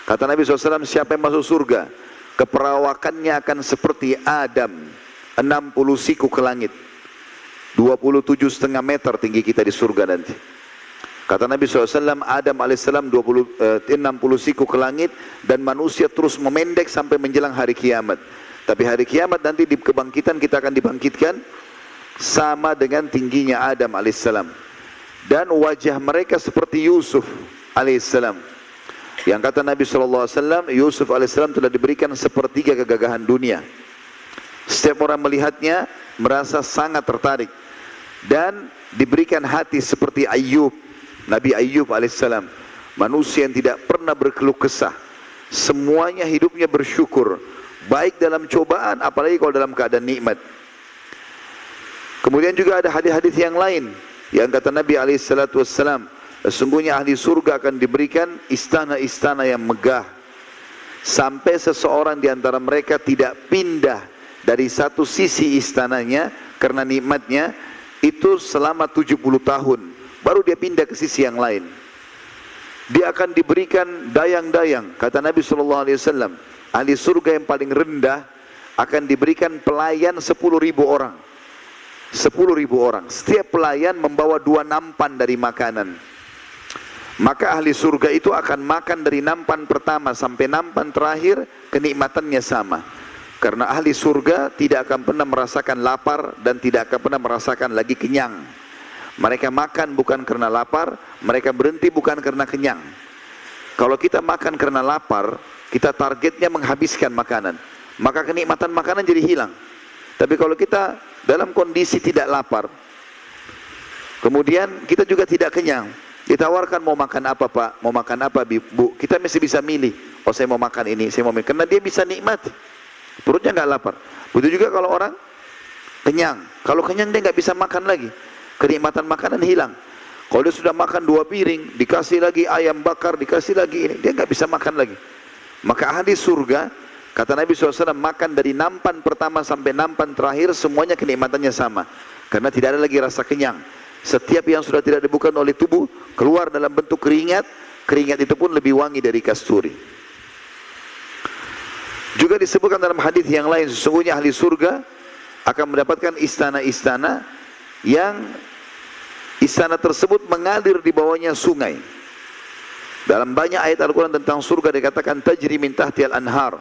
Kata Nabi SAW, siapa yang masuk surga, keperawakannya akan seperti Adam, 60 siku ke langit, 27,5 meter tinggi kita di surga nanti. Kata Nabi SAW, Adam AS 60 siku ke langit, dan manusia terus memendek sampai menjelang hari kiamat. Tapi hari kiamat nanti di kebangkitan kita akan dibangkitkan sama dengan tingginya Adam AS. Dan wajah mereka seperti Yusuf AS. Yang kata Nabi SAW, Yusuf AS telah diberikan sepertiga kegagahan dunia. Setiap orang melihatnya merasa sangat tertarik, dan diberikan hati seperti Ayyub, Nabi Ayyub AS, manusia yang tidak pernah berkeluh kesah, semuanya hidupnya bersyukur, baik dalam cobaan apalagi kalau dalam keadaan nikmat. Kemudian juga ada hadis-hadis yang lain yang kata Nabi SAW, sesungguhnya ahli surga akan diberikan istana-istana yang megah, sampai seseorang di antara mereka tidak pindah dari satu sisi istananya karena nikmatnya itu selama 70 tahun, baru dia pindah ke sisi yang lain. Dia akan diberikan dayang-dayang. Kata Nabi SAW, ahli surga yang paling rendah akan diberikan pelayan 10.000 orang. 10.000 orang. Setiap pelayan membawa 2 nampan dari makanan. Maka ahli surga itu akan makan dari nampan pertama sampai nampan terakhir, kenikmatannya sama. Karena ahli surga tidak akan pernah merasakan lapar dan tidak akan pernah merasakan lagi kenyang. Mereka makan bukan karena lapar, mereka berhenti bukan karena kenyang. Kalau kita makan karena lapar, kita targetnya menghabiskan makanan, maka kenikmatan makanan jadi hilang. Tapi kalau kita dalam kondisi tidak lapar, kemudian kita juga tidak kenyang, ditawarkan mau makan apa pak, mau makan apa bu, kita mesti bisa milih. Oh saya mau makan ini, saya mau makan, karena dia bisa nikmati, perutnya nggak lapar. Begitu juga kalau orang kenyang, kalau kenyang dia nggak bisa makan lagi, kenikmatan makanan hilang. Kalau dia sudah makan 2 piring, dikasih lagi ayam bakar, dikasih lagi ini, dia nggak bisa makan lagi. Maka ahli surga, kata Nabi SAW, makan dari nampan pertama sampai nampan terakhir, semuanya kenikmatannya sama, karena tidak ada lagi rasa kenyang. Setiap yang sudah tidak dibuka oleh tubuh keluar dalam bentuk keringat, keringat itu pun lebih wangi dari kasturi. Juga disebutkan dalam hadis yang lain, sesungguhnya ahli surga akan mendapatkan istana-istana yang istana tersebut mengalir di bawahnya sungai. Dalam banyak ayat Al-Quran tentang surga dikatakan tajri min tahtihal anhar,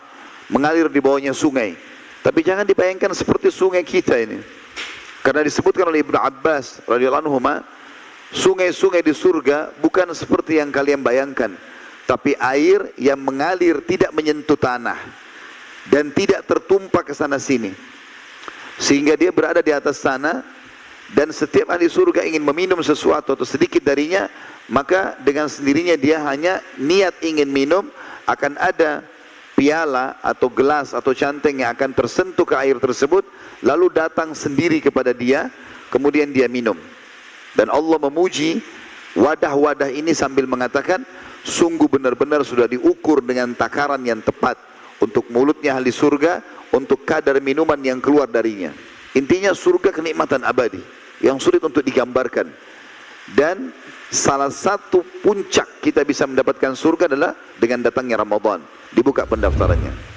mengalir di bawahnya sungai. Tapi jangan dibayangkan seperti sungai kita ini. Karena disebutkan oleh Ibnu Abbas radhiyallahu anhu, sungai-sungai di surga bukan seperti yang kalian bayangkan, tapi air yang mengalir tidak menyentuh tanah dan tidak tertumpah ke sana sini, sehingga dia berada di atas tanah. Dan setiap ahli surga ingin meminum sesuatu atau sedikit darinya, maka dengan sendirinya dia hanya niat ingin minum, akan ada piala atau gelas atau canteng yang akan tersentuh ke air tersebut, lalu datang sendiri kepada dia, kemudian dia minum. Dan Allah memuji wadah-wadah ini sambil mengatakan, sungguh benar-benar sudah diukur dengan takaran yang tepat untuk mulutnya ahli surga, untuk kadar minuman yang keluar darinya. Intinya surga kenikmatan abadi yang sulit untuk digambarkan. Dan salah satu puncak kita bisa mendapatkan surga adalah dengan datangnya Ramadan, dibuka pendaftarannya.